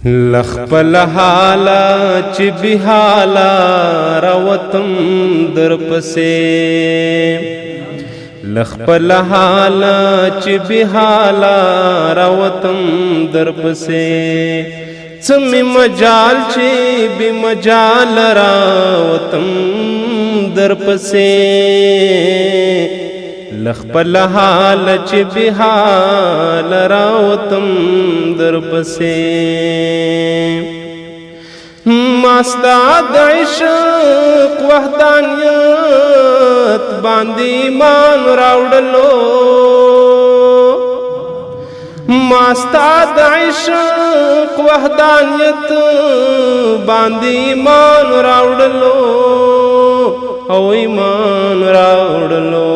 لخپل حالا چې بحالا راوتم در پسې لخپل حالا چې بحالا راوتم در پسې څمې مجال چې بې مجال راوتم در پسې لخپل حال چې بحال راوتم در پسې ما ستا د عشق وحدانیت باندې ایمان راوړلو ما ستا د عشق وحدانیت باندې ایمان راوړلو او ایمان راوړلو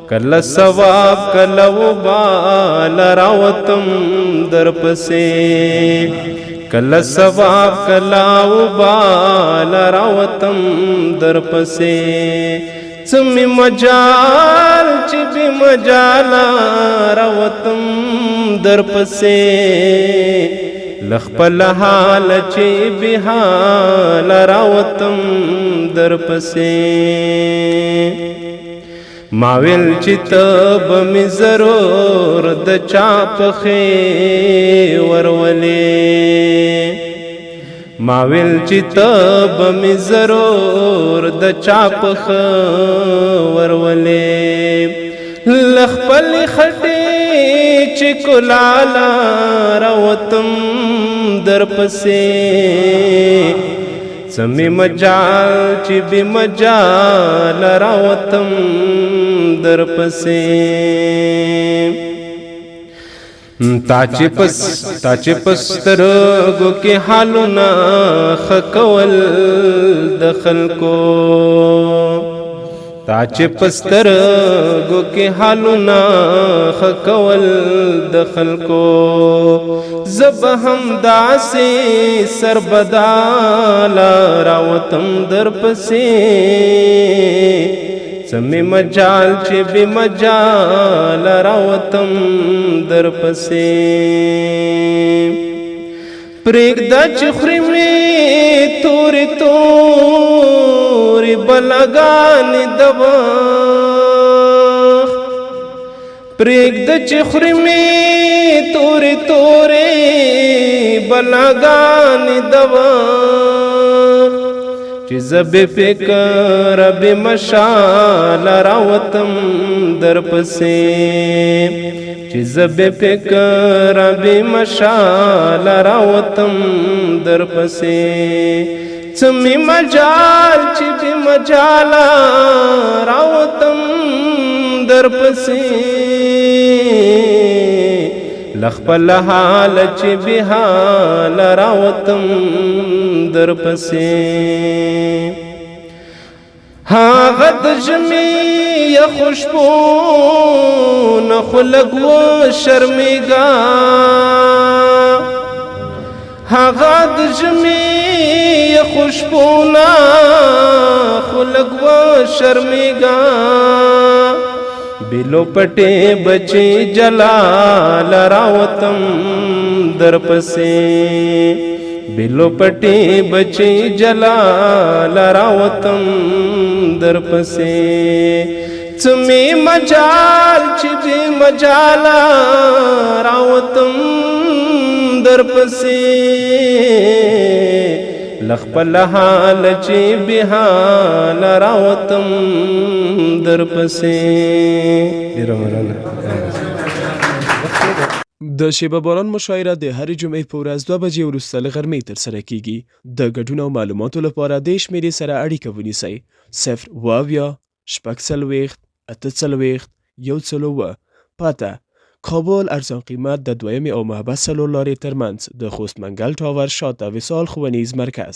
کله ثواب کله وبال راوتم در پسې کله ثواب کله وبال راوتم در پسې څمې مجال چې بې مجاله راوتم در پسې لخپل حال چې بحال راوتم در پسې ما ویل چې ته به مې ضرور د چا پښې ورولې ما ویل چې ته به مې ضرور د چا پښه ورولې لخپل خټې چې کلاله راوتم در پسې څمې مجال چې بې مجال راوتم در پسې تا چې پسترګو کې حالونه ښه کول د خلکو تا چې پسترګو کې حالونه ښه کول د خلکو زه به همداسې سربداله راوتم در پسې څمې مجال چې بې مجال راوتم در پسې پرېږده چې خوري مې تورې تورې بلاګانې د وخت پرېږده چې خوري مې تورې تورې بلاګانې د وخت چې زه بې فکره بې مشاله راوتم در پسې چې زه بې فکره بې مشاله راوتم در پسې څمې مجال چې بې مجاله راوتم در پسې لخپل حال چې بحال راوتم در پسې هغه د ژمي یخو شپو نه خو لږ وشرمېږه هغه د ژمي یخو شپو نه خو لږ وشرمېږه بلو پټې بچې جلال راوتم در پسې بلو پټې بچې جلال راوتم در پسې څمې مجال چې بې مجاله راوتم در پسې لخپل حال چې بحال راوتم در پسې د شیبه باران مشاعره د هرې جمعې په ورځ 2 بجې وروسته له غرمې ترسره کیږي. د ګډون او معلوماتو لپاره د شمیرې سره اړیکه ونیسئ 0 شپږ 140 پته کابل ارزان قیمت د دویمې او محبس څلور لارې ترمنځ د خوست منگل ټاور شاته وصال ښوونیز مرکز.